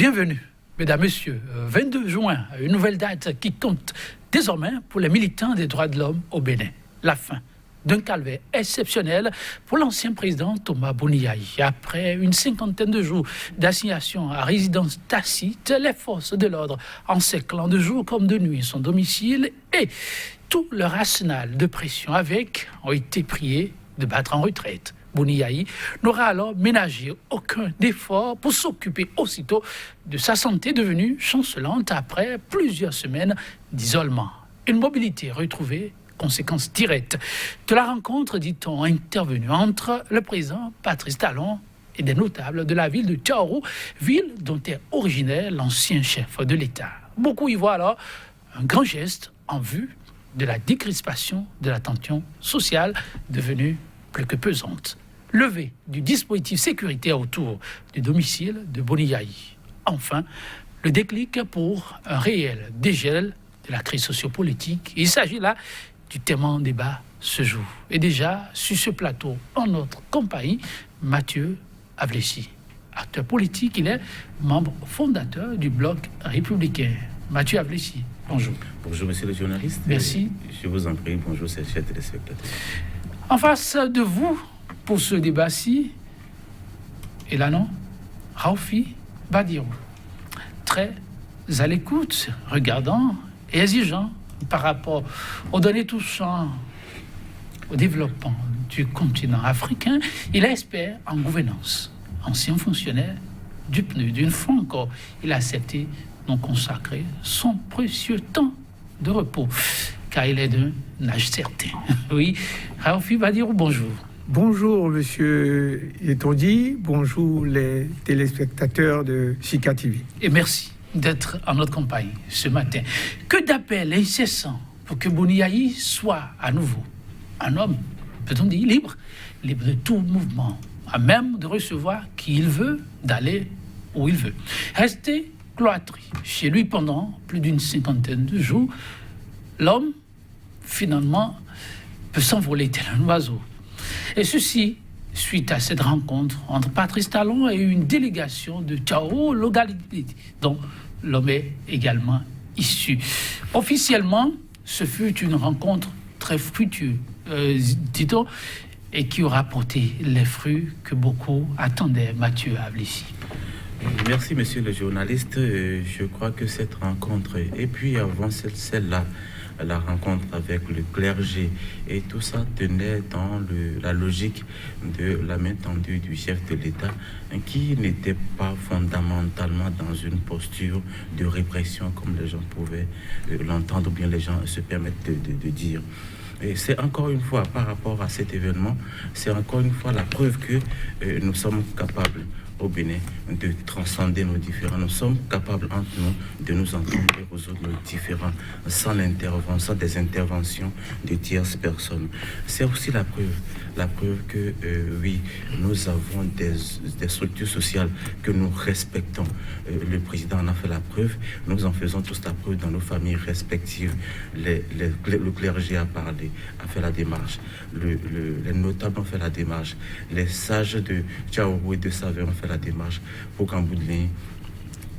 Bienvenue, mesdames, messieurs. 22 juin, une nouvelle date qui compte désormais pour les militants des droits de l'homme au Bénin. La fin d'un calvaire exceptionnel pour l'ancien président Thomas Boniaï. Après une cinquantaine de jours d'assignation à résidence tacite, les forces de l'ordre encerclant de jour comme de nuit son domicile et tout leur arsenal de pression avec ont été priés de battre en retraite. Boniaï n'aura alors ménagé aucun effort pour s'occuper aussitôt de sa santé devenue chancelante après plusieurs semaines d'isolement. Une mobilité retrouvée, conséquence directe de la rencontre, dit-on, intervenue entre le président Patrice Talon et des notables de la ville de Tchaourou, ville dont est originaire l'ancien chef de l'État. Beaucoup y voient alors un grand geste en vue de la décrispation de la tension sociale devenue plus que pesante. Levée du dispositif sécuritaire autour du domicile de Boniaï. Enfin, le déclic pour un réel dégel de la crise sociopolitique. Il s'agit là du thème en débat ce jour. Et déjà, sur ce plateau, en notre compagnie, Mathieu Avlessi. Acteur politique, il est membre fondateur du Bloc républicain. Mathieu Avlessi, bonjour. Bonjour, monsieur le journaliste. Merci. Je vous en prie, bonjour, chers téléspectateurs. En face de vous, pour ce débat-ci, et là non, Raoufi Badirou, très à l'écoute, regardant et exigeant par rapport aux données touchant au développement du continent africain. Il espère en gouvernance. Ancien fonctionnaire du PNUD, d'une fois encore, il a accepté d'en consacrer son précieux temps de repos, car il est d'un âge certain. Oui, Raoufi Badirou, bonjour. Bonjour, monsieur Etondi. Bonjour, les téléspectateurs de Sika TV. Et merci d'être en notre compagnie ce matin. Que d'appels incessants pour que Boniaï soit à nouveau un homme, peut-on dire, libre de tout mouvement, à même de recevoir qui il veut, d'aller où il veut. Rester cloîtré chez lui pendant plus d'une cinquantaine de jours, l'homme, finalement, peut s'envoler tel un oiseau. Et ceci, suite à cette rencontre entre Patrice Talon et une délégation de Tchaourou, localité dont l'homme est également issu. Officiellement, ce fut une rencontre très fructueuse, dit-on, et qui aura porté les fruits que beaucoup attendaient. Mathieu Avlessi. Merci, monsieur le journaliste. Je crois que cette rencontre, et puis avant celle-là, la rencontre avec le clergé, et tout ça tenait dans la logique de la main tendue du chef de l'État, qui n'était pas fondamentalement dans une posture de répression comme les gens pouvaient l'entendre, ou bien les gens se permettent de dire. Et c'est encore une fois, par rapport à cet événement, c'est encore une fois la preuve que nous sommes capables au Bénin de transcender nos différends. Nous sommes capables entre nous de nous entendre et résoudre nos différends sans l'intervention, des interventions de tierces personnes. C'est aussi la preuve que oui, nous avons des structures sociales que nous respectons. Le président en a fait la preuve, nous en faisons tous la preuve dans nos familles respectives. Le clergé a parlé, a fait la démarche, les notables ont fait la démarche, les sages de Tchaourou et de Saveur ont fait la démarche pour qu'en bout de ligne,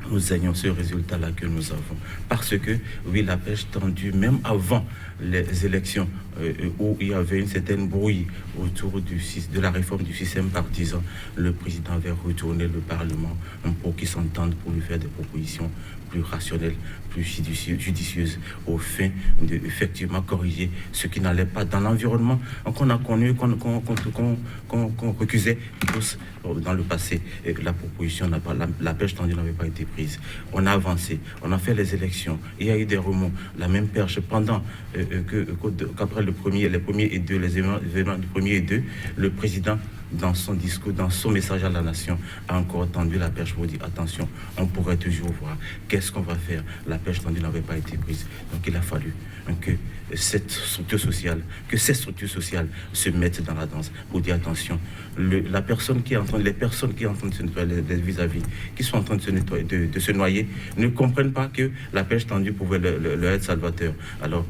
nous ayons ce résultat-là que nous avons. Parce que, oui, la pêche tendue, même avant les élections, où il y avait une certaine brouille autour de la réforme du système partisan, le président avait retourné le Parlement pour qu'ils s'entendent, pour lui faire des propositions plus rationnelles, plus judicieuses, au fin de effectivement corriger ce qui n'allait pas dans l'environnement qu'on a connu, qu'on recusait tous dans le passé. Et la proposition n'a pas, la pêche tendue n'avait pas été prise. On a avancé, on a fait les élections, il y a eu des remous, la même perche pendant qu'après les premiers et deux, les événements du premier et deux, le président, dans son discours, dans son message à la nation, a encore tendu la perche pour dire attention, on pourrait toujours voir qu'est-ce qu'on va faire. La perche tendue n'avait pas été prise. Donc il a fallu que ces structures sociales se mettent dans la danse pour dire attention, les personnes qui sont en train de se nettoyer les vis-à-vis, qui sont en train de se nettoyer, de se noyer, ne comprennent pas que la pêche tendue pouvait leur être salvateur. Alors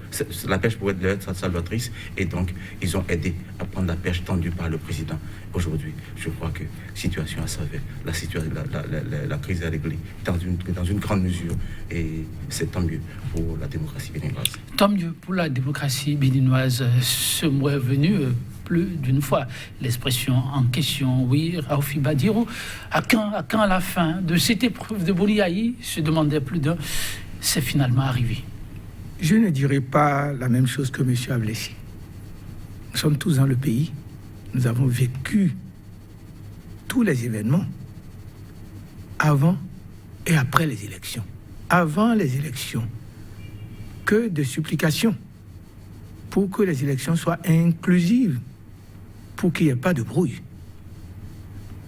la pêche pouvait leur être salvatrice, et donc ils ont aidé à prendre la pêche tendue par le président. Aujourd'hui, je crois que situation à sauver, la crise est réglée dans une grande mesure et c'est tant mieux pour la démocratie béninoise. Tant mieux pour la démocratie béninoise. Ce mot est venu plus d'une fois. L'expression en question, oui, Raoufi Badiro, à quand la fin de cette épreuve de Boniaï, se demandait plus d'un, c'est finalement arrivé. Je ne dirais pas la même chose que M. Ablessi. Nous sommes tous dans le pays. Nous avons vécu tous les événements avant et après les élections. Avant les élections, que de supplications pour que les élections soient inclusives, pour qu'il n'y ait pas de brouille.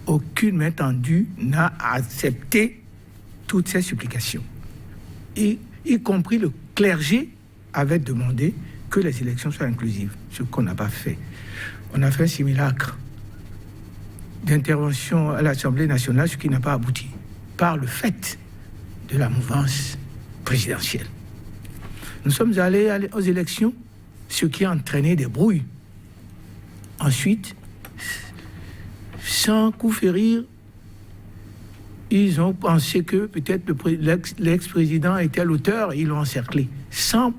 Aucune main tendue n'a accepté toutes ces supplications. Y compris le clergé avait demandé que les élections soient inclusives, ce qu'on n'a pas fait. On a fait un simulacre d'intervention à l'Assemblée nationale, ce qui n'a pas abouti, par le fait de la mouvance présidentielle. Nous sommes allés aux élections, ce qui a entraîné des brouilles. Ensuite, sans coup férir, ils ont pensé que peut-être l'ex-président était l'auteur, ils l'ont encerclé, sans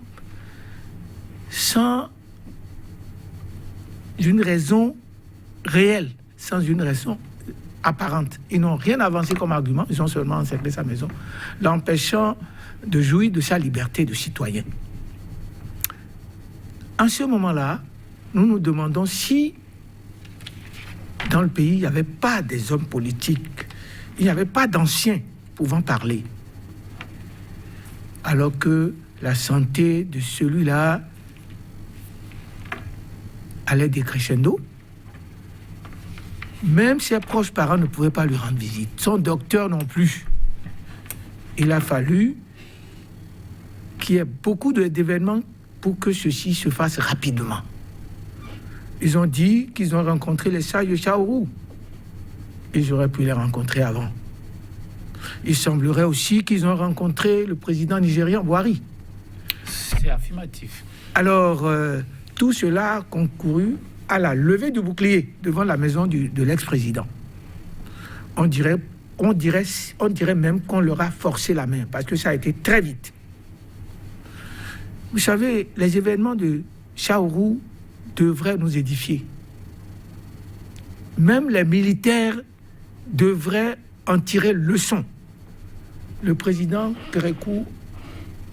une raison réelle, sans une raison apparente. Ils n'ont rien avancé comme argument, ils ont seulement encerclé sa maison, l'empêchant de jouir de sa liberté de citoyen. En ce moment-là, nous nous demandons si dans le pays, il n'y avait pas des hommes politiques, il n'y avait pas d'anciens pouvant parler, alors que la santé de celui-là allait décrescendo. Même ses proches parents ne pouvaient pas lui rendre visite, son docteur non plus. Il a fallu qu'il y ait beaucoup d'événements pour que ceci se fasse rapidement. Ils ont dit qu'ils ont rencontré les sages de Chaourou. Ils auraient pu les rencontrer avant. Il semblerait aussi qu'ils ont rencontré le président nigérian Buhari. C'est affirmatif. Alors, tout cela a concouru à la levée du bouclier devant la maison de l'ex-président. On dirait même qu'on leur a forcé la main, parce que ça a été très vite. Vous savez, les événements de Chaourou devraient nous édifier. Même les militaires devraient en tirer leçon. Le président Kérékou,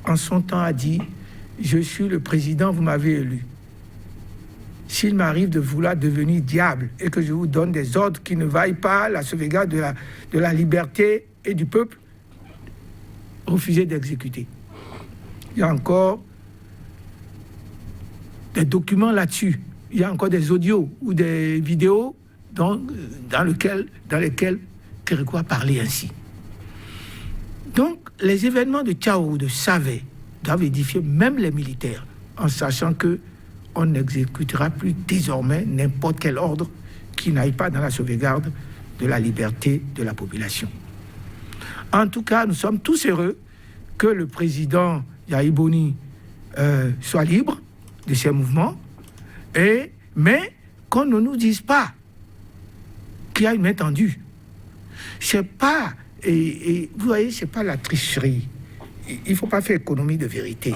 en son temps, a dit « Je suis le président, vous m'avez élu. S'il m'arrive de vouloir devenir diable et que je vous donne des ordres qui ne vaillent pas la sauvegarde de la liberté et du peuple, refusez d'exécuter. » Il y a encore des documents là-dessus. Il y a encore des audios ou des vidéos dans lesquels Kérékou a parlé ainsi. Donc, les événements de Tchao, de Savé, doivent édifier même les militaires, en sachant que on n'exécutera plus désormais n'importe quel ordre qui n'aille pas dans la sauvegarde de la liberté de la population. En tout cas, nous sommes tous heureux que le président Yahya Boni soit libre de ses mouvements, mais qu'on ne nous dise pas qu'il y a une main tendue. C'est pas, et vous voyez, c'est pas la tricherie. Il ne faut pas faire économie de vérité.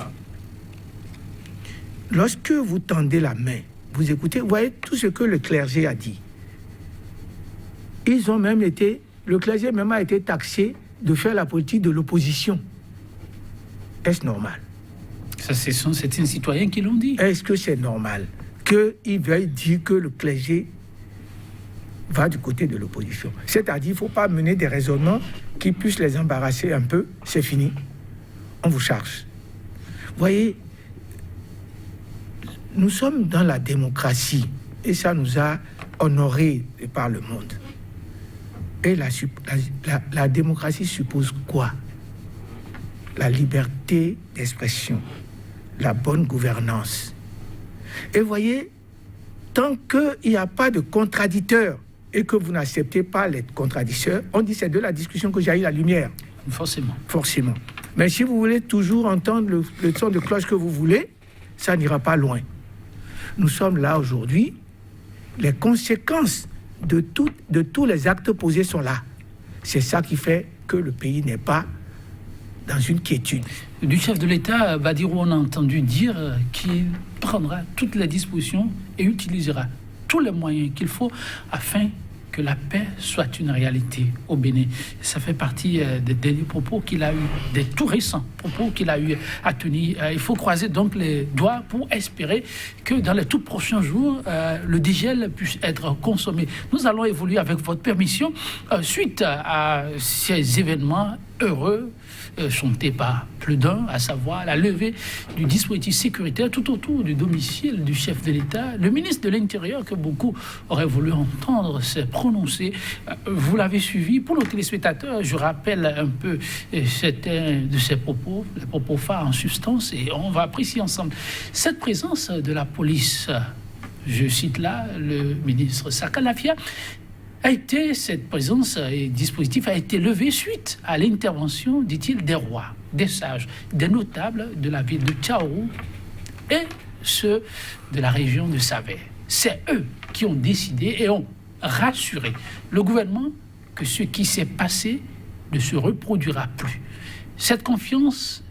Lorsque vous tendez la main, vous écoutez, vous voyez tout ce que le clergé a dit. Le clergé même a été taxé de faire la politique de l'opposition. Est-ce normal? Ça, c'est un citoyen qui l'ont dit. Est-ce que c'est normal qu'il veuille dire que le clergé va du côté de l'opposition? C'est-à-dire, il ne faut pas mener des raisonnements qui puissent les embarrasser un peu. C'est fini. On vous charge. Vous voyez, nous sommes dans la démocratie et ça nous a honorés par le monde. Et la démocratie suppose quoi? La liberté d'expression, la bonne gouvernance. Et voyez, tant qu'il n'y a pas de contradicteurs et que vous n'acceptez pas les contradicteurs, on dit c'est de la discussion que j'ai eu la lumière. Forcément. Mais si vous voulez toujours entendre le son de cloche que vous voulez, ça n'ira pas loin. Nous sommes là aujourd'hui. Les conséquences de tous les actes posés sont là. C'est ça qui fait que le pays n'est pas dans une quiétude. Du chef de l'État, Badirou, on a entendu dire qu'il prendra toutes les dispositions et utilisera tous les moyens qu'il faut afin que la paix soit une réalité au Bénin. Ça fait partie des derniers propos qu'il a eu, des tout récents propos qu'il a eu à tenir. Il faut croiser donc les doigts pour espérer que dans les tout prochains jours, le dégel puisse être consommé. Nous allons évoluer avec votre permission suite à ces événements heureux chanté par plus d'un, à savoir la levée du dispositif sécuritaire tout autour du domicile du chef de l'État. Le ministre de l'Intérieur, que beaucoup auraient voulu entendre, s'est prononcé. Vous l'avez suivi. Pour nos téléspectateurs, je rappelle un peu certains de ses propos, les propos phares en substance, et on va apprécier ensemble cette présence de la police. Je cite là le ministre Saka Lafia. Cette présence et dispositif a été levé suite à l'intervention, dit-il, des rois, des sages, des notables de la ville de Tchaourou et ceux de la région de Savè. C'est eux qui ont décidé et ont rassuré le gouvernement que ce qui s'est passé ne se reproduira plus. Cette confiance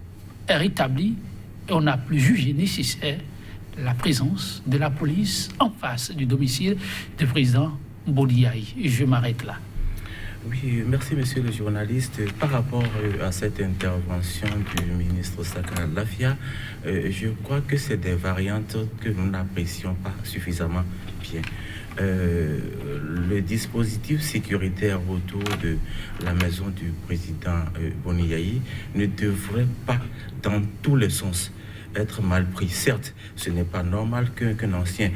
est rétablie et on n'a plus jugé nécessaire la présence de la police en face du domicile du président Bodiaï. Je m'arrête là. Oui, merci monsieur le journaliste. Par rapport à cette intervention du ministre Saka Lafia, je crois que c'est des variantes que nous n'apprécions pas suffisamment bien. Le dispositif sécuritaire autour de la maison du président Bodiaï ne devrait pas, dans tous les sens, être mal pris. Certes, ce n'est pas normal qu'un ancien,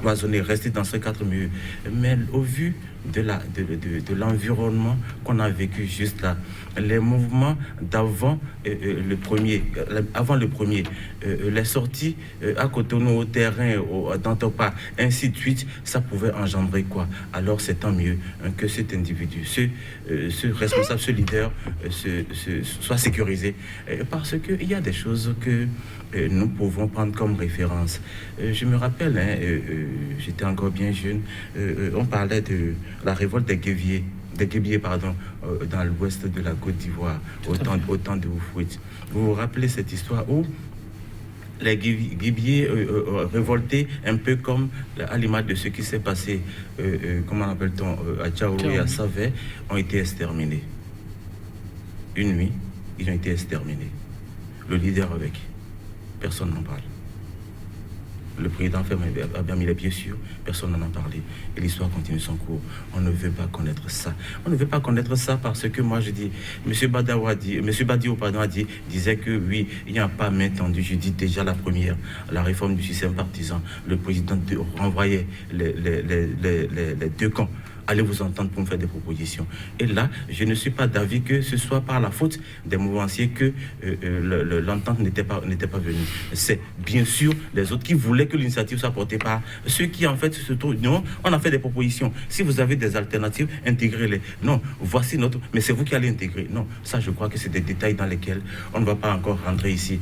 cloisonné, reste dans ce cadre mieux, mais au vu de l'environnement qu'on a vécu juste là, les mouvements d'avant avant le premier, les sorties à Cotonou, au terrain, dans Topa, ainsi de suite, ça pouvait engendrer quoi? Alors c'est tant mieux que cet individu, ce responsable, ce leader, soit sécurisé, parce qu'il y a des choses que nous pouvons prendre comme référence. Je me rappelle, j'étais encore bien jeune, on parlait de la révolte des Guébiers, dans l'ouest de la Côte d'Ivoire, au temps de Oufouet. Vous vous rappelez cette histoire où les Guébiers révoltés, un peu comme à l'image de ce qui s'est passé, comment appelle-t-on, à Tchaourou et à Savè, ont été exterminés. Une nuit, ils ont été exterminés. Le leader avec. Personne n'en parle. Le président a bien mis les pieds sur, personne n'en a parlé. Et l'histoire continue son cours. On ne veut pas connaître ça. On ne veut pas connaître ça parce que moi je dis, M. Badio disait que oui, il n'y a pas main tendue. Je dis déjà la première, la réforme du système partisan. Le président renvoyait les deux camps. Allez vous entendre pour me faire des propositions. Et là, je ne suis pas d'avis que ce soit par la faute des mouvanciers que l'entente n'était pas venue. C'est bien sûr les autres qui voulaient que l'initiative soit portée par ceux qui en fait se trouvent. Non, on a fait des propositions. Si vous avez des alternatives, intégrez-les. Non, voici notre... Mais c'est vous qui allez intégrer. Non, ça je crois que c'est des détails dans lesquels on ne va pas encore rentrer ici.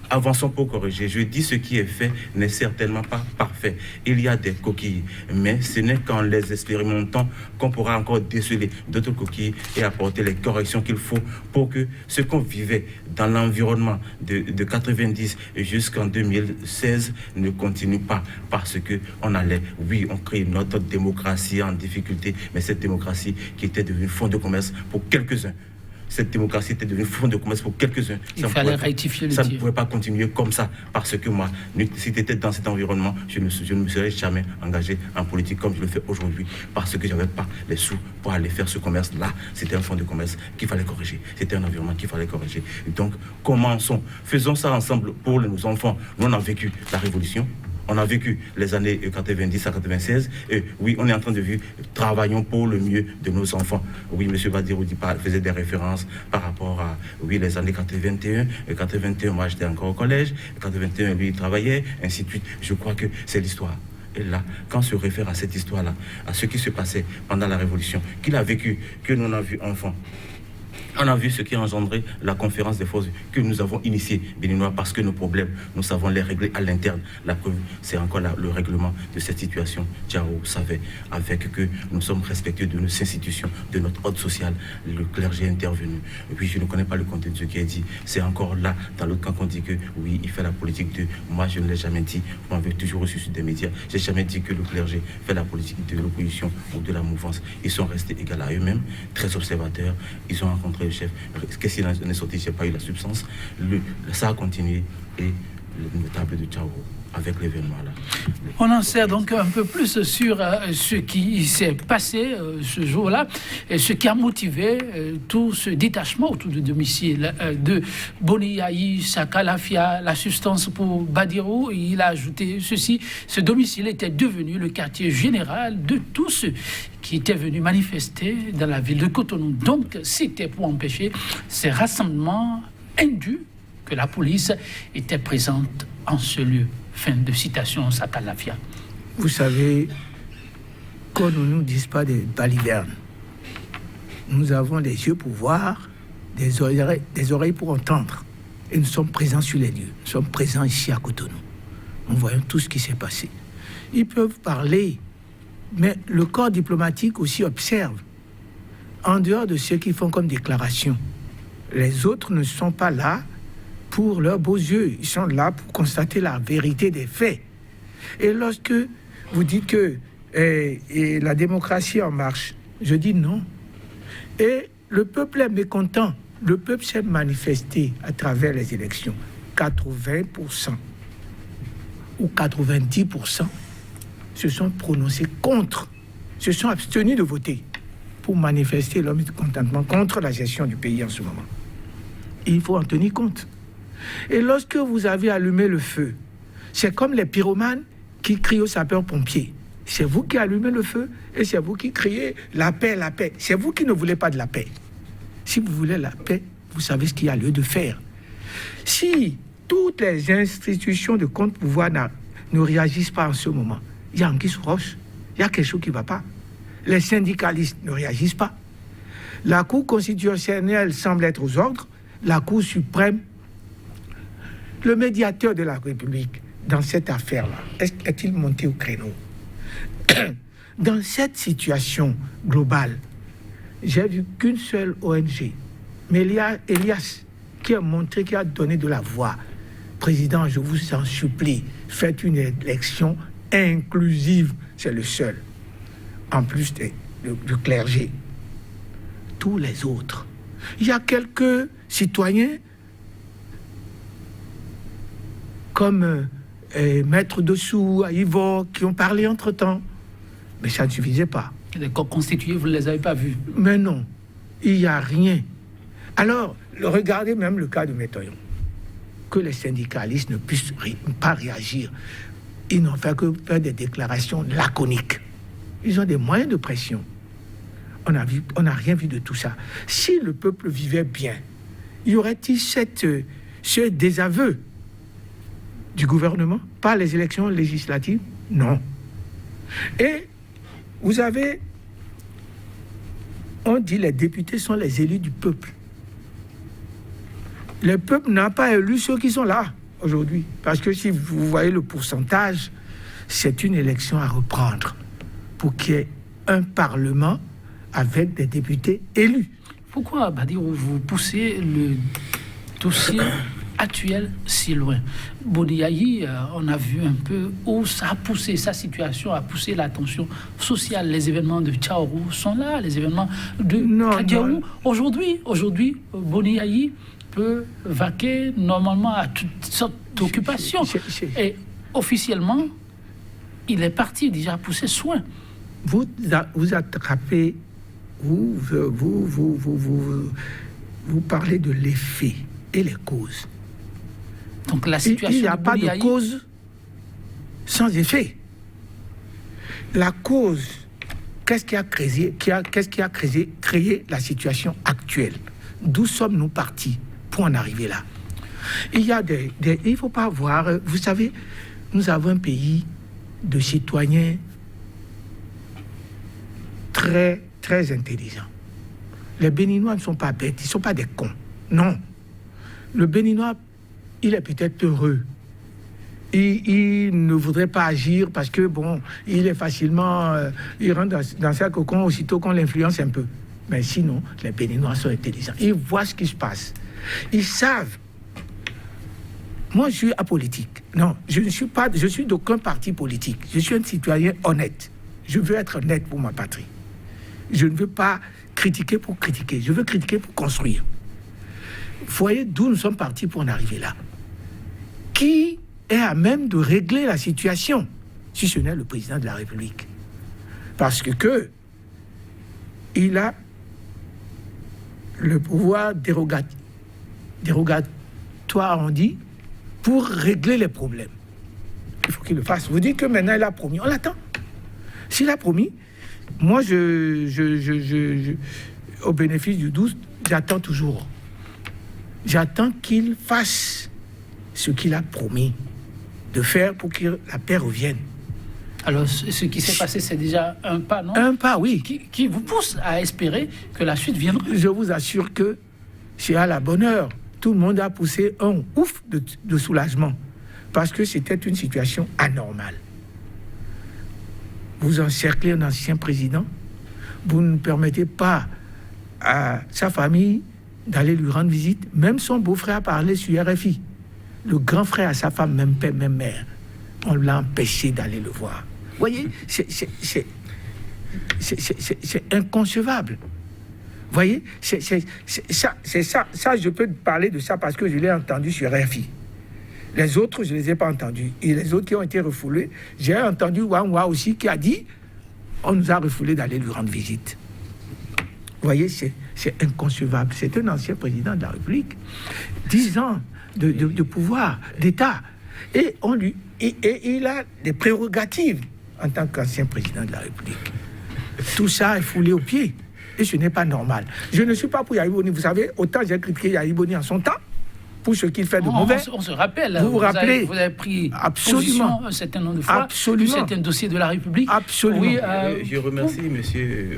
Avançons pour corriger. Je dis ce qui est fait n'est certainement pas parfait. Il y a des coquilles, mais ce n'est qu'en les expérimentant qu'on pourra encore déceler d'autres coquilles et apporter les corrections qu'il faut pour que ce qu'on vivait dans l'environnement de 90 jusqu'en 2016 ne continue pas, parce que on crée notre démocratie en difficulté, mais cette démocratie qui était devenue fonds de commerce pour quelques-uns. Cette démocratie était devenue fonds de commerce pour quelques-uns. Il fallait rectifier le tir. Ça ne pouvait pas continuer comme ça, parce que moi, si j'étais dans cet environnement, je ne me serais jamais engagé en politique comme je le fais aujourd'hui, parce que je n'avais pas les sous pour aller faire ce commerce-là. C'était un fonds de commerce qu'il fallait corriger. C'était un environnement qu'il fallait corriger. Et donc, commençons. Faisons ça ensemble pour nos enfants. Nous, on a vécu la révolution. On a vécu les années 90 à 96. Et oui, on est en train de vivre. Travaillons pour le mieux de nos enfants. Oui, M. Badirou faisait des références par rapport à les années 81. 81, moi, j'étais encore au collège. 81, lui, il travaillait, ainsi de suite. Je crois que c'est l'histoire. Et là, quand on se réfère à cette histoire-là, à ce qui se passait pendant la Révolution, qu'il a vécu, que nous on a vu enfant, On a vu ce qui a engendré la conférence des forces que nous avons initiée, béninois, parce que nos problèmes, nous savons les régler à l'interne. La preuve, c'est encore le règlement de cette situation. Diao savait, avec que nous sommes respectueux de nos institutions, de notre ordre social, le clergé est intervenu. Et puis, je ne connais pas le contenu de ce qui est dit. C'est encore là, dans l'autre camp, qu'on dit que oui, il fait la politique de... Moi, je ne l'ai jamais dit. Vous m'avez toujours reçu sur des médias. Je n'ai jamais dit que le clergé fait la politique de l'opposition ou de la mouvance. Ils sont restés égaux à eux-mêmes, très observateurs. Ils ont rencontré le chef. Qu'est-ce qu'il en est sorti? Je n'ai pas eu la substance. Ça a continué et le notable de Tchao avec l'événement là. On en sait donc un peu plus sur ce qui s'est passé ce jour-là et ce qui a motivé tout ce détachement autour du domicile de Boni Yayi Sakalafia, la substance pour Badirou. Il a ajouté ceci: ce domicile était devenu le quartier général de tous ceux qui étaient venus manifester dans la ville de Cotonou. Donc, c'était pour empêcher ces rassemblements indus que la police était présente en ce lieu. Fin de citation, Sakalafia. Vous savez, qu'on ne nous dise pas des balivernes. Nous avons les yeux pour voir, des oreilles pour entendre. Et nous sommes présents sur les lieux. Nous sommes présents ici à Cotonou. Nous voyons tout ce qui s'est passé. Ils peuvent parler, mais le corps diplomatique aussi observe. En dehors de ceux qui font comme déclaration, les autres ne sont pas là pour leurs beaux yeux. Ils sont là pour constater la vérité des faits. Et lorsque vous dites que la démocratie en marche, je dis non. Et le peuple est mécontent. Le peuple s'est manifesté à travers les élections. 80% ou 90% se sont prononcés contre, se sont abstenus de voter pour manifester leur mécontentement contre la gestion du pays en ce moment. Et il faut en tenir compte. Et lorsque vous avez allumé le feu, c'est comme les pyromanes qui crient aux sapeurs-pompiers. C'est vous qui allumez le feu et c'est vous qui criez la paix, la paix. C'est vous qui ne voulez pas de la paix. Si vous voulez la paix, vous savez ce qu'il y a lieu de faire. Si toutes les institutions de contre-pouvoir ne réagissent pas en ce moment, il y a anguille sous roche, il y a quelque chose qui ne va pas. Les syndicalistes ne réagissent pas. La Cour constitutionnelle semble être aux ordres. La Cour suprême, le médiateur de la République dans cette affaire-là, est-il monté au créneau? Dans cette situation globale, j'ai vu qu'une seule ONG, Mélia Elias, qui a montré, qui a donné de la voix. Président, je vous en supplie, faites une élection inclusive, c'est le seul. En plus du clergé. Tous les autres. Il y a quelques citoyens comme Maître Dessous, à Ivor, qui ont parlé entre-temps. Mais ça ne suffisait pas. Les corps constitués, vous ne les avez pas vus? Mais non, il n'y a rien. Alors, regardez même le cas de Métoyon. Que les syndicalistes ne puissent pas réagir. Ils n'ont fait que faire des déclarations laconiques. Ils ont des moyens de pression. On n'a rien vu de tout ça. Si le peuple vivait bien, y aurait-il ce désaveu du gouvernement par les élections législatives? Non. Et vous avez, on dit les députés sont les élus du peuple. Le peuple n'a pas élu ceux qui sont là aujourd'hui. Parce que si vous voyez le pourcentage, c'est une élection à reprendre pour qu'il y ait un parlement avec des députés élus. Pourquoi, Badirou, vous poussez le dossier actuel si loin? Boni Yayi, on a vu un peu où ça a poussé, sa situation a poussé la tension sociale. Les événements de Tchaorou sont là, les événements de Kadiaou. Aujourd'hui, Boni Yayi peut vaquer normalement à toutes sortes d'occupations. Et officiellement, il est parti déjà pour ses soins. Vous attrapez, vous parlez de l'effet et les causes. Donc la situation, il n'y a pas de cause sans effet. La cause, qu'est-ce qui a créé la situation actuelle? D'où sommes-nous partis pour en arriver là? Il ne faut pas voir, vous savez, nous avons un pays de citoyens très, très intelligents. les Béninois ne sont pas bêtes, ils ne sont pas des cons. Non. Le Béninois, il est peut-être heureux. Il ne voudrait pas agir parce que, bon, il est facilement... il rentre dans sa cocon aussitôt qu'on l'influence un peu. Mais sinon, les Béninois sont intelligents. Ils voient ce qui se passe. Ils savent. Moi, je suis apolitique. Non, je suis d'aucun parti politique. Je suis un citoyen honnête. Je veux être honnête pour ma patrie. Je ne veux pas critiquer pour critiquer. Je veux critiquer pour construire. Vous voyez d'où nous sommes partis pour en arriver là. Qui est à même de régler la situation, si ce n'est le président de la République? Parce que il a le pouvoir dérogatoire, on dit, pour régler les problèmes. Il faut qu'il le fasse. Vous dites que maintenant il a promis, on l'attend. S'il a promis, moi, au bénéfice du 12, j'attends toujours. J'attends qu'il fasse ce qu'il a promis de faire pour que la paix revienne. Alors, ce qui s'est passé, c'est déjà un pas, non? Un pas, oui. Qui vous pousse à espérer que la suite viendra. Je vous assure que c'est à la bonne heure. Tout le monde a poussé un ouf de soulagement parce que c'était une situation anormale. Vous encerclez un ancien président, vous ne permettez pas à sa famille d'aller lui rendre visite. Même son beau-frère a parlé sur RFI. Le grand frère à sa femme, même père, même mère, on l'a empêché d'aller le voir. Vous voyez, c'est inconcevable. Vous voyez, c'est ça, je peux parler de ça parce que je l'ai entendu sur RFI. Les autres, je ne les ai pas entendus. Et les autres qui ont été refoulés, j'ai entendu Wanwa aussi qui a dit on nous a refoulés d'aller lui rendre visite. Vous voyez, c'est inconcevable. C'est un ancien président de la République. 10 ans de pouvoir, d'État. Et il a des prérogatives en tant qu'ancien président de la République. Tout ça est foulé aux pieds. Et ce n'est pas normal. Je ne suis pas pour Yahya Boni. Vous savez, autant j'ai critiqué Yahya Boni en son temps, pour ce qu'il fait de mauvais. On se rappelle, vous rappelez, vous avez pris absolument position un certain nombre de fois. Absolument. Sur certains dossiers de la République. Absolument. Oui, je remercie M.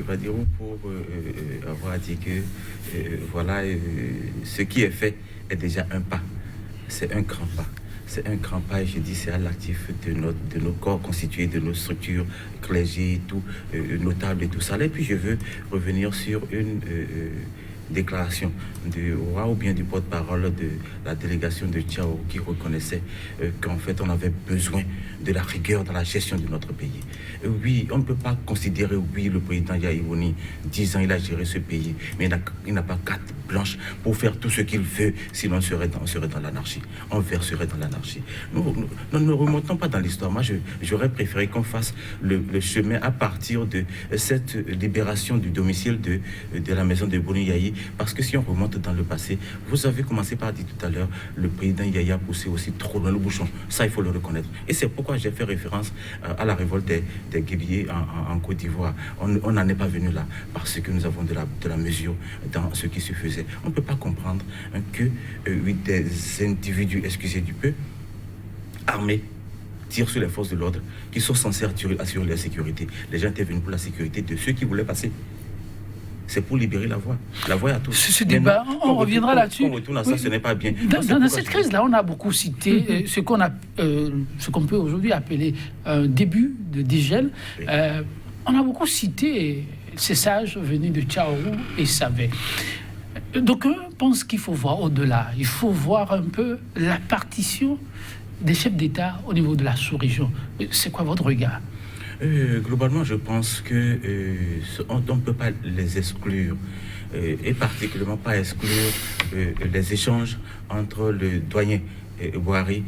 Badirou pour avoir dit que voilà, ce qui est fait est déjà un pas. C'est un grand pas. C'est un grand pas, et je dis, c'est à l'actif de nos corps constitués, de nos structures, clergés et tout, notables et tout ça. Et puis je veux revenir sur une déclaration du roi ou bien du porte-parole de la délégation de Tchao qui reconnaissait qu'en fait on avait besoin de la rigueur dans la gestion de notre pays. Oui, on ne peut pas considérer, oui, le président Yahya Boni, 10 ans il a géré ce pays, mais il n'a pas carte blanche pour faire tout ce qu'il veut, sinon on serait dans l'anarchie. On verserait dans l'anarchie. Nous ne remontons pas dans l'histoire. Moi, j'aurais préféré qu'on fasse le chemin à partir de cette libération du domicile de la maison de Boni Yayi, parce que si on remonte dans le passé, vous avez commencé par dire tout à l'heure, le président Yaya poussait aussi trop loin le bouchon. Ça, il faut le reconnaître. Et c'est pourquoi j'ai fait référence à la révolte des Guébiers en Côte d'Ivoire. On n'en est pas venu là, parce que nous avons de la mesure dans ce qui se faisait. On ne peut pas comprendre que des individus, excusez du peu, armés, tirent sur les forces de l'ordre, qui sont censés assurer la sécurité. Les gens étaient venus pour la sécurité de ceux qui voulaient passer. C'est pour libérer la voie. La voie à tous. Ce débat, on reviendra là-dessus. On retourne à ça, ce n'est pas bien. Dans cette crise-là, on a beaucoup cité ce qu'on peut aujourd'hui appeler un début de dégel. Oui. On a beaucoup cité ces sages venus de Tchaorou et Savé. Donc, on pense qu'il faut voir au-delà. Il faut voir un peu la partition des chefs d'État au niveau de la sous-région. C'est quoi votre regard ? Globalement, je pense que on ne peut pas les exclure, et particulièrement pas exclure les échanges entre le doyen Buhari,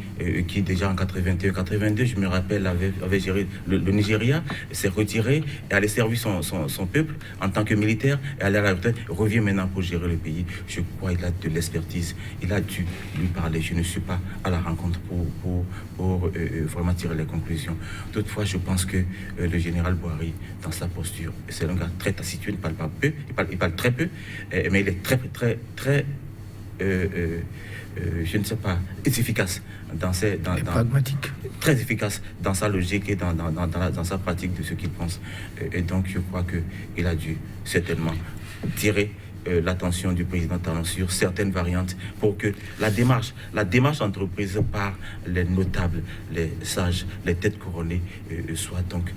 qui déjà en 81-82, je me rappelle, avait géré le Nigeria, s'est retiré et allait servir son peuple en tant que militaire, et allait à la retraite, revient maintenant pour gérer le pays. Je crois qu'il a de l'expertise, il a dû lui parler. Je ne suis pas à la rencontre pour vraiment tirer les conclusions. Toutefois, je pense que le général Buhari, dans sa posture, c'est un gars très taciturne, il parle pas peu, il parle très peu, mais il est très je ne sais pas, efficace pragmatique. Très efficace dans sa logique et dans sa pratique de ce qu'il pense. Et donc, je crois qu'il a dû certainement tirer l'attention du président Talon sur certaines variantes pour que la démarche entreprise par les notables, les sages, les têtes couronnées soit donc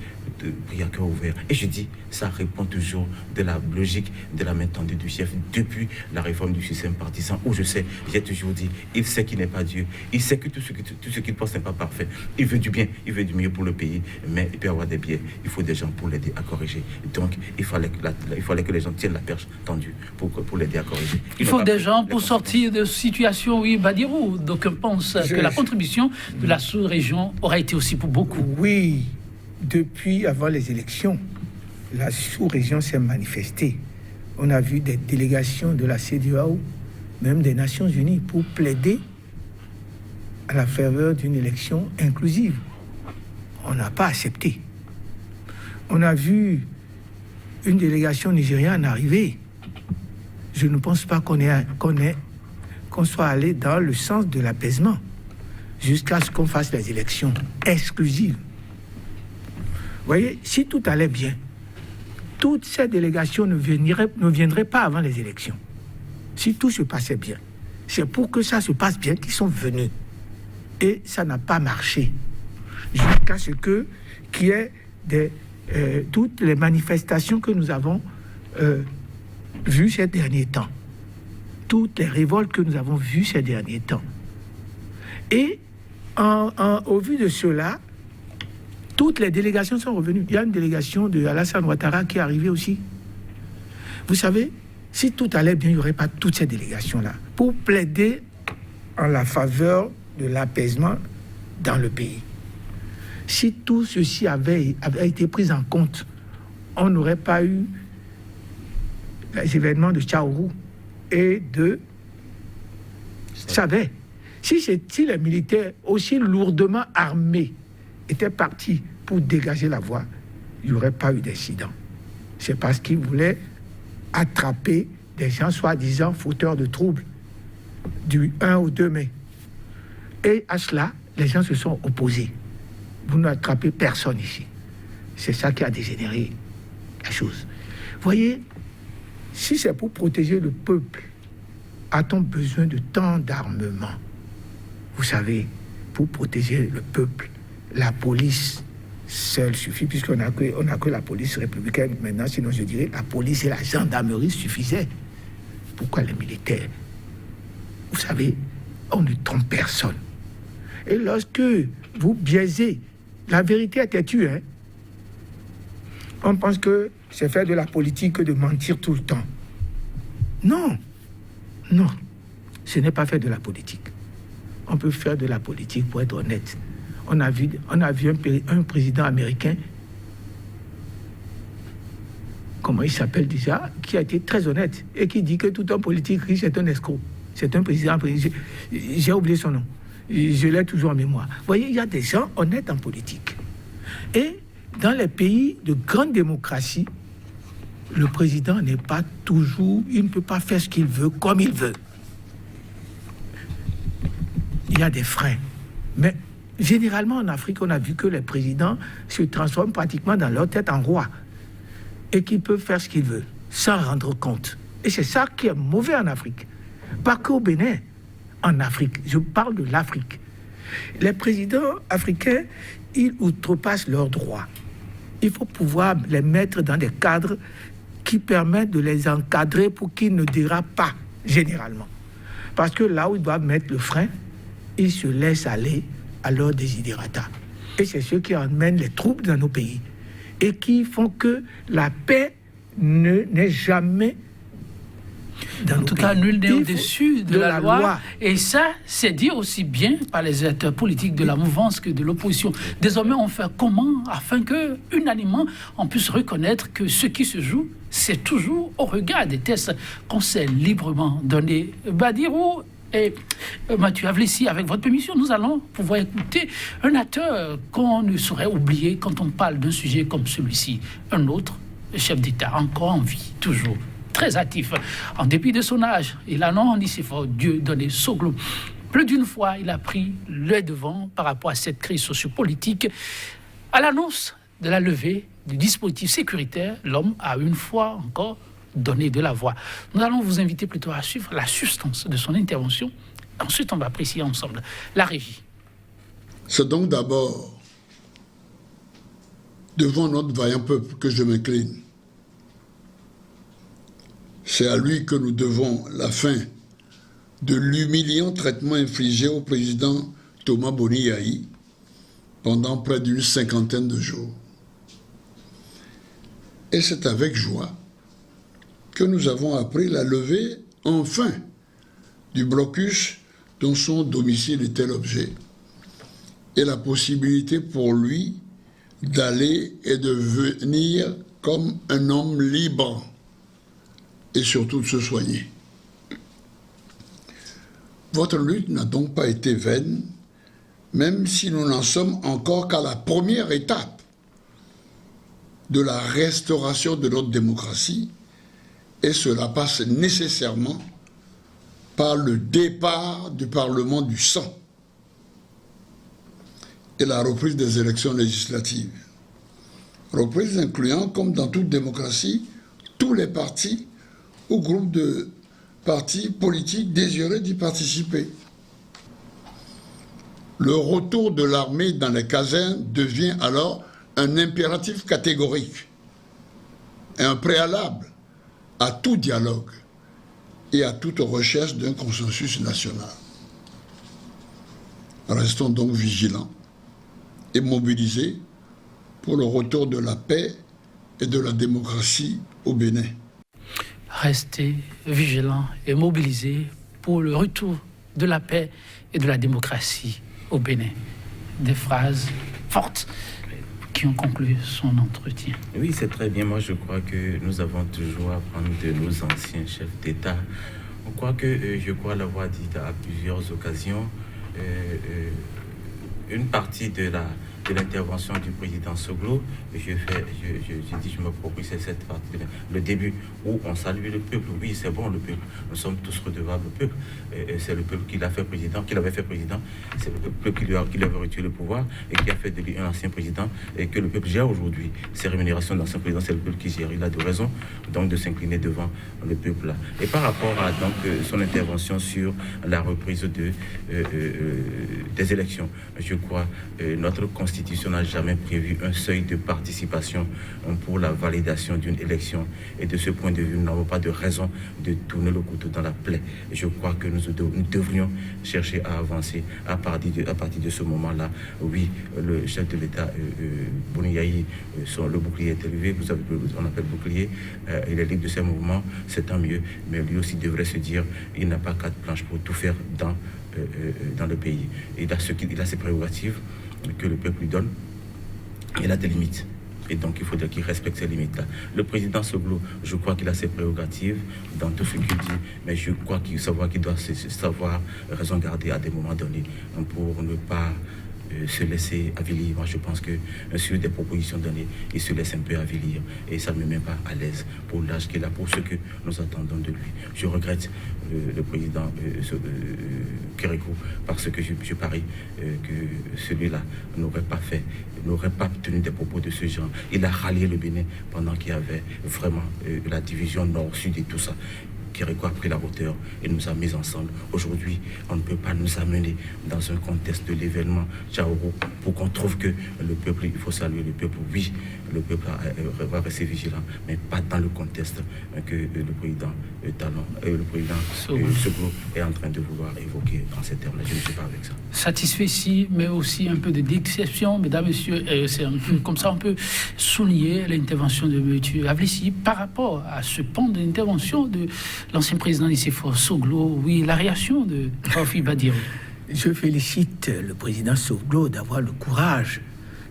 pris à cœur ouvert. Et je dis, ça répond toujours de la logique de la main tendue du chef depuis la réforme du système partisan, où j'ai toujours dit, il sait qu'il n'est pas Dieu, il sait que tout ce qu'il pense n'est pas parfait. Il veut du bien, il veut du mieux pour le pays, mais il peut avoir des biais. Il faut des gens pour l'aider à corriger. Donc, il fallait que les gens tiennent la perche tendue pour l'aider à corriger. Il faut des gens pour sortir de situation, oui, Badirou. Donc, on pense que la contribution de la sous-région aura été aussi pour beaucoup. Oui, depuis avant les élections, la sous-région s'est manifestée. On a vu des délégations de la CEDEAO, même des Nations Unies, pour plaider à la faveur d'une élection inclusive. On n'a pas accepté. On a vu une délégation nigériane arriver. Je ne pense pas qu'on soit allé dans le sens de l'apaisement jusqu'à ce qu'on fasse les élections exclusives. Vous voyez, si tout allait bien, toutes ces délégations ne viendraient pas avant les élections. Si tout se passait bien, c'est pour que ça se passe bien qu'ils sont venus. Et ça n'a pas marché. Jusqu'à ce qu'il y ait toutes les manifestations que nous avons vues ces derniers temps. Toutes les révoltes que nous avons vues ces derniers temps. Et au vu de cela, toutes les délégations sont revenues. Il y a une délégation de Alassane Ouattara qui est arrivée aussi. Vous savez, si tout allait bien, il n'y aurait pas toutes ces délégations-là pour plaider en la faveur de l'apaisement dans le pays. Si tout ceci avait été pris en compte, on n'aurait pas eu les événements de Tchaourou et de Sabé. Si les militaires aussi lourdement armés étaient partis pour dégager la voie, il n'y aurait pas eu d'incident. C'est parce qu'ils voulaient attraper des gens soi-disant fauteurs de troubles du 1 au 2 mai. Et à cela, les gens se sont opposés. Vous n'attrapez personne ici. C'est ça qui a dégénéré la chose. Vous voyez, si c'est pour protéger le peuple, a-t-on besoin de tant d'armement? Vous savez, pour protéger le peuple, la police seule suffit, puisqu'on n'a que la police républicaine maintenant, sinon je dirais la police et la gendarmerie suffisaient. Pourquoi les militaires? Vous savez, on ne trompe personne. Et lorsque vous biaisez, la vérité est têtue, hein? On pense que c'est faire de la politique que de mentir tout le temps. Non, non, ce n'est pas faire de la politique. On peut faire de la politique pour être honnête. On a vu un président américain, comment il s'appelle déjà, qui a été très honnête et qui dit que tout un politique riche est un escroc. C'est un président, j'ai oublié son nom. Je l'ai toujours en mémoire. Vous voyez, il y a des gens honnêtes en politique. Et dans les pays de grande démocratie, le président n'est pas toujours... Il ne peut pas faire ce qu'il veut comme il veut. Il y a des freins. Mais généralement, en Afrique, on a vu que les présidents se transforment pratiquement dans leur tête en roi et qu'ils peuvent faire ce qu'ils veulent, sans rendre compte. Et c'est ça qui est mauvais en Afrique. Pas qu'au Bénin, en Afrique. Je parle de l'Afrique. Les présidents africains, ils outrepassent leurs droits. Il faut pouvoir les mettre dans des cadres qui permettent de les encadrer pour qu'ils ne dérapent pas, généralement. Parce que là où ils doivent mettre le frein, ils se laissent aller à leur désidérata. Et c'est ce qui emmène les troubles dans nos pays et qui font que la paix n'est jamais... En tout cas, nul n'est au-dessus de la loi. Et ça, c'est dit aussi bien par les acteurs politiques de la mouvance que de l'opposition. Désormais, on fait comment afin que, unanimement, on puisse reconnaître que ce qui se joue, c'est toujours au regard des tests qu'on s'est librement donné. Badirou et Mathieu Avlessi, avec votre permission, nous allons pouvoir écouter un acteur qu'on ne saurait oublier quand on parle d'un sujet comme celui-ci. Un autre chef d'État, encore en vie, toujours très actif. En dépit de son âge, il a non dit fort Dieu donné Soglo. Plus d'une fois, il a pris le devant par rapport à cette crise sociopolitique. À l'annonce de la levée du dispositif sécuritaire, l'homme a une fois encore donner de la voix. Nous allons vous inviter plutôt à suivre la substance de son intervention. Ensuite, on va apprécier ensemble la régie. C'est donc d'abord devant notre vaillant peuple que je m'incline. C'est à lui que nous devons la fin de l'humiliant traitement infligé au président Thomas Boni Yayi pendant près d'une cinquantaine de jours. Et c'est avec joie que nous avons appris la levée, enfin, du blocus dont son domicile était l'objet, et la possibilité pour lui d'aller et de venir comme un homme libre, et surtout de se soigner. Votre lutte n'a donc pas été vaine, même si nous n'en sommes encore qu'à la première étape de la restauration de notre démocratie, et cela passe nécessairement par le départ du Parlement du sang et la reprise des élections législatives. Reprise incluant, comme dans toute démocratie, tous les partis ou groupes de partis politiques désireux d'y participer. Le retour de l'armée dans les casernes devient alors un impératif catégorique et un préalable à tout dialogue et à toute recherche d'un consensus national. Restons donc vigilants et mobilisés pour le retour de la paix et de la démocratie au Bénin. Restez vigilants et mobilisés pour le retour de la paix et de la démocratie au Bénin. Des phrases fortes qui ont conclu son entretien. Oui, c'est très bien. Moi, je crois que nous avons toujours à apprendre de nos anciens chefs d'État. On croit que, je crois l'avoir dit à plusieurs occasions, une partie de l'intervention du président Soglo, je m'approprie cette partie, le début où on salue le peuple. Oui, c'est bon, le peuple. Nous sommes tous redevables au peuple. C'est le peuple qui l'avait fait président. C'est le peuple qui lui avait retiré le pouvoir et qui a fait de lui un ancien président et que le peuple gère aujourd'hui. Ses rémunérations d'ancien président, c'est le peuple qui gère. Il a de raison donc de s'incliner devant le peuple là. Et par rapport à donc son intervention sur la reprise des élections, je crois notre constitution n'a jamais prévu un seuil de participation pour la validation d'une élection. Et de ce point de vue, nous n'avons pas de raison de tourner le couteau dans la plaie. Et je crois que nous devrions chercher à avancer à partir de ce moment-là. Oui, le chef de l'État, Boni Yayi, le bouclier est élevé, on appelle bouclier, il est libre de ses mouvements, c'est tant mieux. Mais lui aussi devrait se dire, il n'a pas carte blanche pour tout faire dans le pays. Il a ses prérogatives que le peuple lui donne. Il a des limites. Et donc, il faudrait qu'il respecte ces limites-là. Le président Soglo, je crois qu'il a ses prérogatives dans tout ce qu'il dit, mais je crois qu'il doit savoir raison garder à des moments donnés pour ne pas se laisser avilir. Moi, je pense que sur des propositions données, il se laisse un peu avilir et ça ne me met pas à l'aise pour l'âge qu'il a, pour ce que nous attendons de lui. Je regrette le président Kérékou parce que je parie que celui-là n'aurait pas tenu des propos de ce genre. Il a rallié le Bénin pendant qu'il y avait vraiment la division nord-sud et tout ça. Kérékou a pris la hauteur et nous a mis ensemble. Aujourd'hui, on ne peut pas nous amener dans un contexte de l'événement Tchaourou pour qu'on trouve que le peuple, il faut saluer le peuple. Oui, le peuple va rester vigilant, mais pas dans le contexte que le président Soglo est en train de vouloir évoquer dans ces termes-là. Je ne suis pas avec ça. Satisfait ici, mais aussi un peu de déception, mesdames, messieurs. C'est un peu comme ça, on peut souligner l'intervention de M. Avlissi par rapport à ce pan de l'intervention de l'ancien président Nicéphore Soglo. Oui, la réaction de Raofi Badirou. Je félicite le président Soglo d'avoir le courage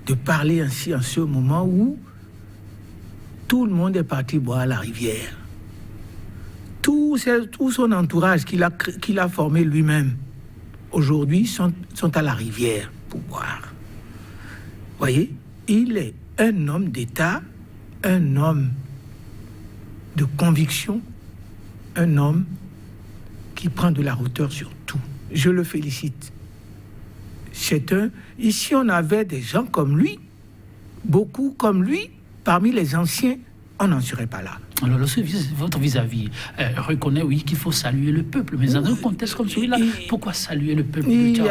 de parler ainsi en ce moment où tout le monde est parti boire à la rivière. Tout son entourage qu'il a formé lui-même, aujourd'hui, sont à la rivière pour boire. Vous voyez, il est un homme d'État, un homme de conviction, un homme qui prend de la hauteur sur tout. Je le félicite. Ici, on avait des gens comme lui, beaucoup comme lui, parmi les anciens on n'en serait pas là. Alors, votre vis-à-vis reconnaît, oui, qu'il faut saluer le peuple, mais dans un contexte comme celui-là, pourquoi saluer le peuple de Tchao?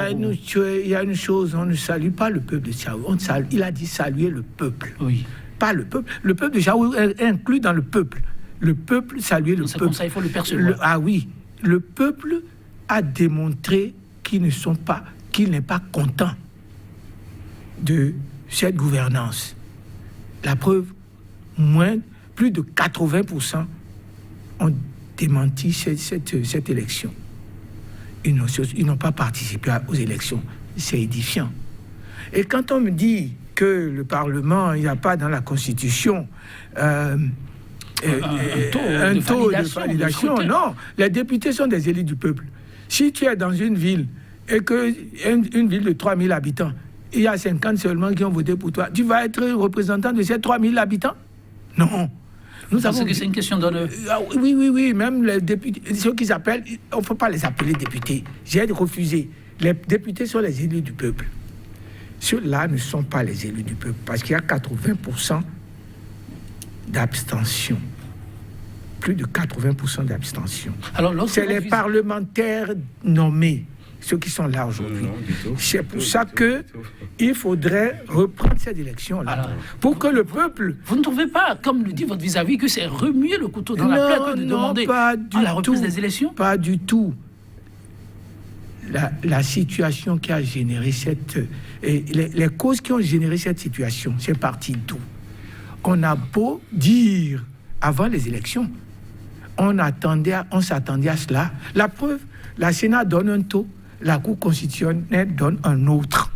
Il y a une chose, on ne salue pas le peuple de Tchao. Il a dit saluer le peuple. Oui. Pas le peuple. Le peuple de Tchao est inclus dans le peuple. Le peuple, saluer le peuple. Comme ça, il faut le percevoir. Oui. Le peuple a démontré qu'il n'est pas content de cette gouvernance. La preuve, plus de 80% ont démenti cette élection. Ils n'ont pas participé aux élections. C'est édifiant. Et quand on me dit que le Parlement, il n'y a pas dans la Constitution un taux de validation, non. Les députés sont des élus du peuple. Si tu es dans une ville et une ville de 3000 habitants, il y a 50 seulement qui ont voté pour toi, tu vas être représentant de ces 3000 habitants? Non. Parce que c'est une question d'honneur. Oui, même les députés, ceux qui s'appellent, on ne peut pas les appeler députés. J'ai refusé. Les députés sont les élus du peuple. Ceux-là ne sont pas les élus du peuple parce qu'il y a 80% d'abstention. Plus de 80% d'abstention. C'est les parlementaires nommés, ceux qui sont là aujourd'hui. C'est pour ça qu'il faudrait reprendre cette élection-là. Pour que le peuple... Vous ne trouvez pas, comme le dit votre vis-à-vis, que c'est remuer le couteau dans la plaie que de demander la reprise des élections? Pas du tout. La situation qui a généré les causes qui ont généré cette situation, c'est parti d'où? On a beau dire, avant les élections, on s'attendait à cela. La preuve, la Sénat donne un taux, la Cour constitutionnelle donne un autre.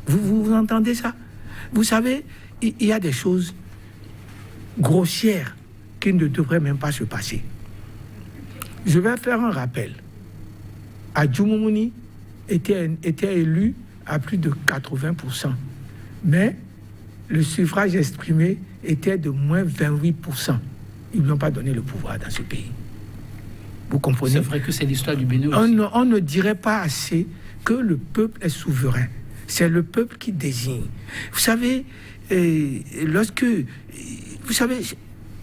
Vous entendez ça? Vous savez, il y a des choses grossières qui ne devraient même pas se passer. Je vais faire un rappel. Adjumoumouni était élu à plus de 80%, mais le suffrage exprimé était de moins 28%. Ils n'ont pas donné le pouvoir dans ce pays. Vous comprenez? C'est vrai que c'est l'histoire du Bénin aussi. On ne dirait pas assez que le peuple est souverain. C'est le peuple qui désigne. Vous savez,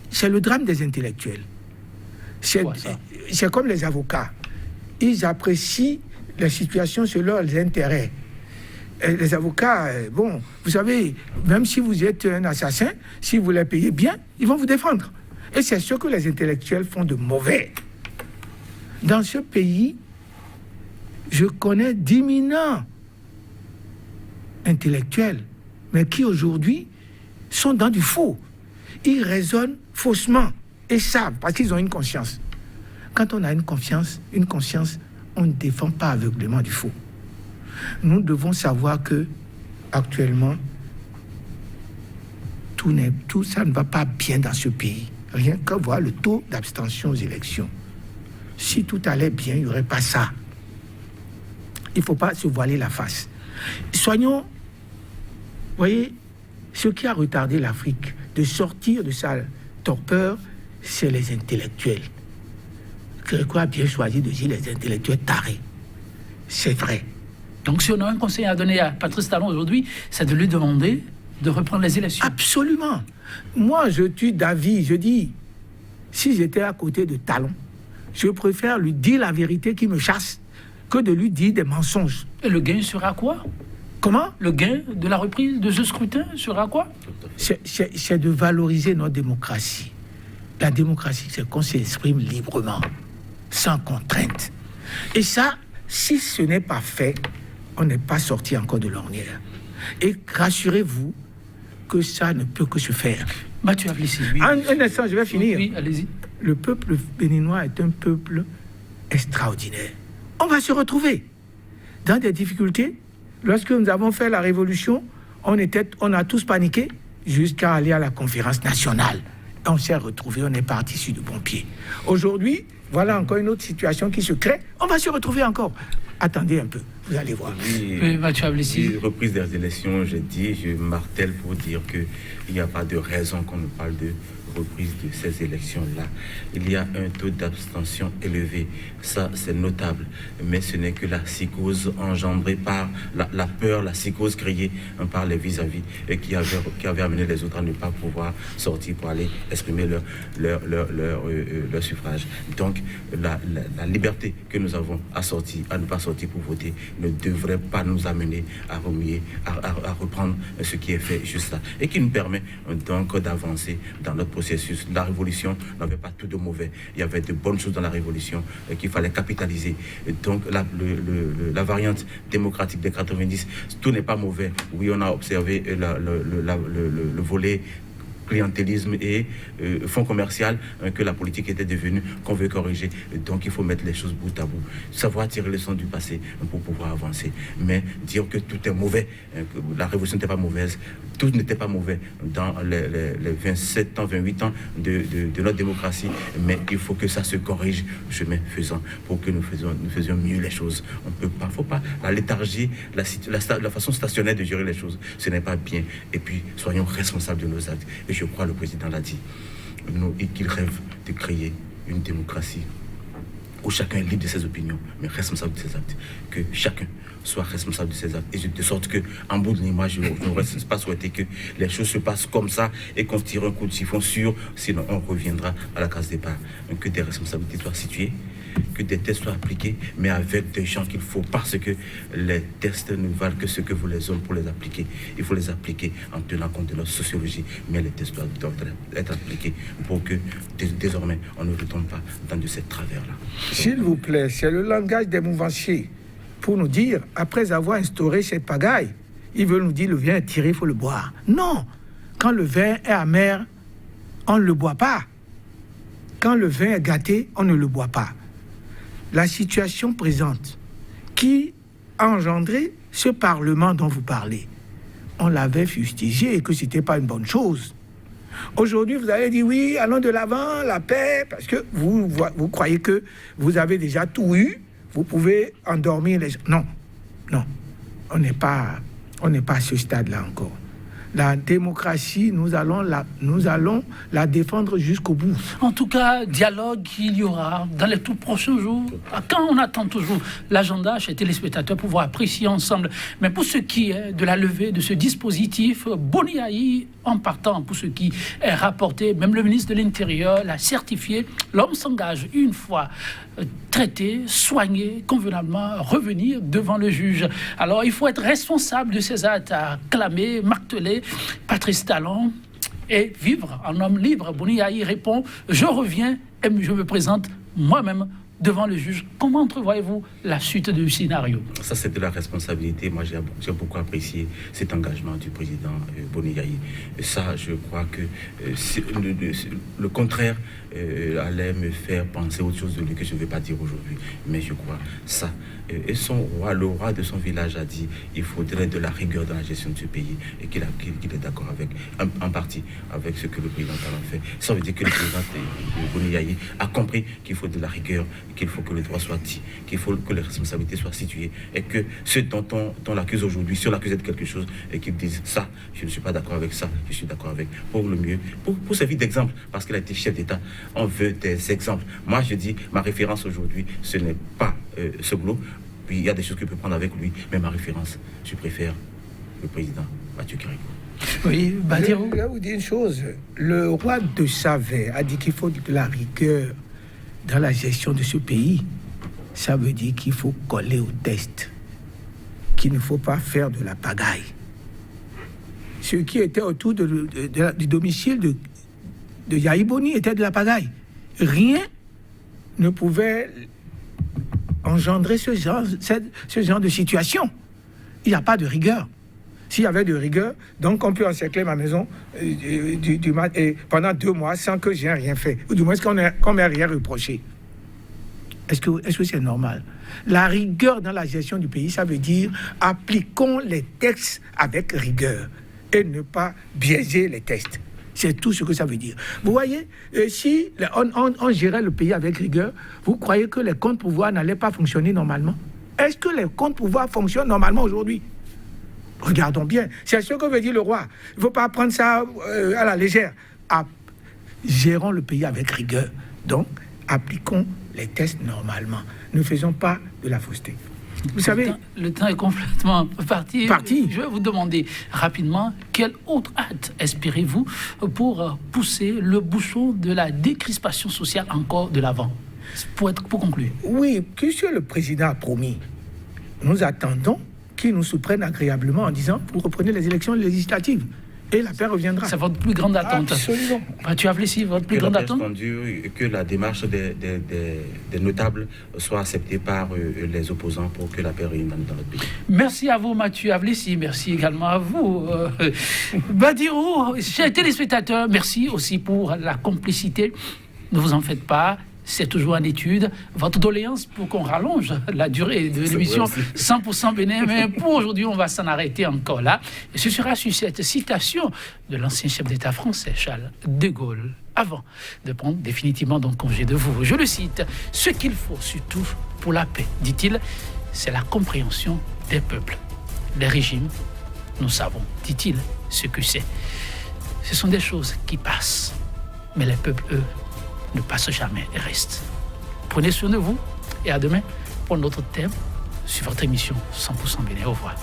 c'est le drame des intellectuels. C'est comme les avocats. Ils apprécient la situation selon leurs intérêts. Et les avocats, vous savez, même si vous êtes un assassin, si vous les payez bien, ils vont vous défendre. Et c'est ce que les intellectuels font de mauvais. Dans ce pays, je connais d'imminents intellectuels, mais qui aujourd'hui sont dans du faux. Ils raisonnent faussement et savent, parce qu'ils ont une conscience. Quand on a une conscience, on ne défend pas aveuglément du faux. Nous devons savoir que actuellement, tout ça ne va pas bien dans ce pays. Rien qu'à voir le taux d'abstention aux élections. Si tout allait bien, il n'y aurait pas ça. Il ne faut pas se voiler la face. Soignons, voyez, ce qui a retardé l'Afrique de sortir de sa torpeur, c'est les intellectuels. Grégoire a bien choisi de dire les intellectuels tarés. C'est vrai. Donc si on a un conseil à donner à Patrice Talon aujourd'hui, c'est de lui demander de reprendre les élections. Absolument. Moi, je suis d'avis, je dis, si j'étais à côté de Talon, je préfère lui dire la vérité qui me chasse que de lui dire des mensonges. Et le gain sera quoi? Comment? Le gain de la reprise de ce scrutin sera quoi? C'est de valoriser notre démocratie. La démocratie, c'est qu'on s'exprime librement, sans contrainte. Et ça, si ce n'est pas fait, on n'est pas sorti encore de l'ornière. Et rassurez-vous que ça ne peut que se faire. Mathieu Avlissi. Un instant, je vais finir. Oui, allez-y. Le peuple béninois est un peuple extraordinaire. On va se retrouver dans des difficultés. Lorsque nous avons fait la révolution, on a tous paniqué jusqu'à aller à la conférence nationale. On s'est retrouvés, on est parti sur de bons pieds. Aujourd'hui, voilà encore une autre situation qui se crée. On va se retrouver encore. Attendez un peu, vous allez voir. Oui, Mathieu Avlissi. Reprise des élections, je martèle pour dire qu'il n'y a pas de raison qu'on nous parle de reprise de ces élections-là. Il y a un taux d'abstention élevé, ça c'est notable, mais ce n'est que la psychose engendrée par la peur, la psychose créée par les vis-à-vis qui avait amené les autres à ne pas pouvoir sortir pour aller exprimer leur suffrage. Donc la liberté que nous avons à ne pas sortir pour voter ne devrait pas nous amener à remuer, à reprendre ce qui est fait juste là, et qui nous permet donc d'avancer dans notre processus. La révolution n'avait pas tout de mauvais, il y avait de bonnes choses dans la révolution qu'il fallait capitaliser. Et donc la variante démocratique des 90, tout n'est pas mauvais. Oui, on a observé le volet clientélisme et fonds commercial que la politique était devenue, qu'on veut corriger. Donc il faut mettre les choses bout à bout, savoir tirer les leçons du passé pour pouvoir avancer. Mais dire que tout est mauvais, que la révolution n'était pas mauvaise, tout n'était pas mauvais dans les 27 ans, 28 ans de notre démocratie, mais il faut que ça se corrige chemin faisant pour que nous faisions mieux les choses. On peut pas, faut pas la léthargie, la façon stationnaire de gérer les choses, ce n'est pas bien. Et puis soyons responsables de nos actes. Et je crois, le président l'a dit, qu'il rêve de créer une démocratie où chacun est libre de ses opinions, mais responsable de ses actes. Que chacun soit responsable de ses actes. Et de sorte que, en bout de ligne, moi, je n'aurais pas souhaité que les choses se passent comme ça et qu'on tire un coup de siphon sûr, sinon on reviendra à la case départ. Que des responsabilités soient situées, que des tests soient appliqués, mais avec des gens qu'il faut, parce que les tests ne valent que ce que vous les hommes pour les appliquer. Il faut les appliquer en tenant compte de leur sociologie, mais les tests doivent être appliqués pour que désormais on ne retombe pas dans de ces travers-là. S'il vous plaît, c'est le langage des mouvanciers pour nous dire, après avoir instauré cette pagaille, ils veulent nous dire le vin est tiré, il faut le boire. Non, quand le vin est amer, on ne le boit pas. Quand le vin est gâté, on ne le boit pas. La situation présente qui a engendré ce Parlement dont vous parlez, on l'avait fustigé et que ce n'était pas une bonne chose. Aujourd'hui, vous avez dit oui, allons de l'avant, la paix, parce que vous croyez que vous avez déjà tout eu, vous pouvez endormir les gens. Non, on n'est pas à ce stade-là encore. La démocratie, nous allons la défendre jusqu'au bout. En tout cas, dialogue il y aura dans les tout prochains jours. Quand on attend toujours l'agenda chez téléspectateurs pour pouvoir apprécier ensemble. Mais pour ce qui est de la levée de ce dispositif, Boni Yayi, en partant pour ce qui est rapporté, même le ministre de l'Intérieur l'a certifié, l'homme s'engage une fois traité, soigné, convenablement, revenir devant le juge. Alors, il faut être responsable de ces actes, à clamer, marteler Patrice Talon et vivre en homme libre. Boni Yayi répond, je reviens et je me présente moi-même devant le juge. Comment entrevoyez-vous la suite du scénario? Ça, c'est de la responsabilité. Moi, j'ai beaucoup apprécié cet engagement du président Boni Yayi. Ça, je crois que le contraire allait me faire penser autre chose de lui que je ne vais pas dire aujourd'hui. Mais je crois ça. Et le roi de son village a dit il faudrait de la rigueur dans la gestion de ce pays et qu'il est d'accord avec, en partie, avec ce que le président Talon fait. Ça veut dire que le président Boni Yayi a compris qu'il faut de la rigueur, qu'il faut que le droit soit dit, qu'il faut que les responsabilités soient situées et que ceux dont on l'accuse aujourd'hui, si on l'accuse de quelque chose et qu'ils disent ça, je ne suis pas d'accord avec ça, je suis d'accord avec, pour le mieux, pour servir d'exemple, parce qu'il a été chef d'État, on veut des exemples. Moi, je dis, ma référence aujourd'hui, ce n'est pas Soglo, puis il y a des choses que je peux prendre avec lui, mais ma référence, je préfère le président Mathieu Kérékou. Oui, je vais vous dire une chose. Le roi de Savais a dit qu'il faut de la rigueur dans la gestion de ce pays. Ça veut dire qu'il faut coller au test, qu'il ne faut pas faire de la pagaille. Ce qui était autour du domicile de Yayi Boni était de la pagaille. Rien ne pouvait engendrer ce genre de situation. Il n'y a pas de rigueur. S'il y avait de rigueur, donc on peut encercler ma maison pendant 2 mois sans que j'ai rien fait. Ou du moins qu'on m'ait rien reproché. Est-ce que c'est normal? La rigueur dans la gestion du pays, ça veut dire appliquons les textes avec rigueur et ne pas biaiser les textes. C'est tout ce que ça veut dire. Vous voyez, si on gérait le pays avec rigueur, vous croyez que les comptes pouvoirs n'allaient pas fonctionner normalement? Est-ce que les comptes pouvoirs fonctionnent normalement aujourd'hui? Regardons bien. C'est ce que veut dire le roi. Il ne faut pas prendre ça à la légère. gérons le pays avec rigueur. Donc, appliquons les tests normalement. Ne faisons pas de la fausseté. Vous savez... Le temps est complètement parti. Je vais vous demander rapidement, quel autre acte espérez-vous pour pousser le bouchon de la décrispation sociale encore de l'avant? Pour conclure. Oui, puisque le président a promis, nous attendons qu'il nous surprenne agréablement en disant « vous reprenez les élections législatives ». Et la paix reviendra. C'est votre plus grande attente. Absolument. Tu as apprécié votre plus grande attente? Que la démarche des notables soit acceptée par les opposants pour que la paix revienne dans notre pays. Merci à vous, Mathieu Avlessi. Merci également à vous, Badirou. Chers téléspectateurs, merci aussi pour la complicité. Ne vous en faites pas. C'est toujours en étude. Votre doléance pour qu'on rallonge la durée de l'émission 100% Bénin. Mais pour aujourd'hui, on va s'en arrêter encore là. Et ce sera sur cette citation de l'ancien chef d'État français, Charles de Gaulle, avant de prendre définitivement donc congé de vous. Je le cite, « Ce qu'il faut surtout pour la paix, dit-il, c'est la compréhension des peuples. Les régimes, nous savons, dit-il, ce que c'est. Ce sont des choses qui passent. Mais les peuples, eux, ne passent jamais et restent. Prenez soin de vous et à demain pour notre thème sur votre émission 100% Bénin. Au revoir.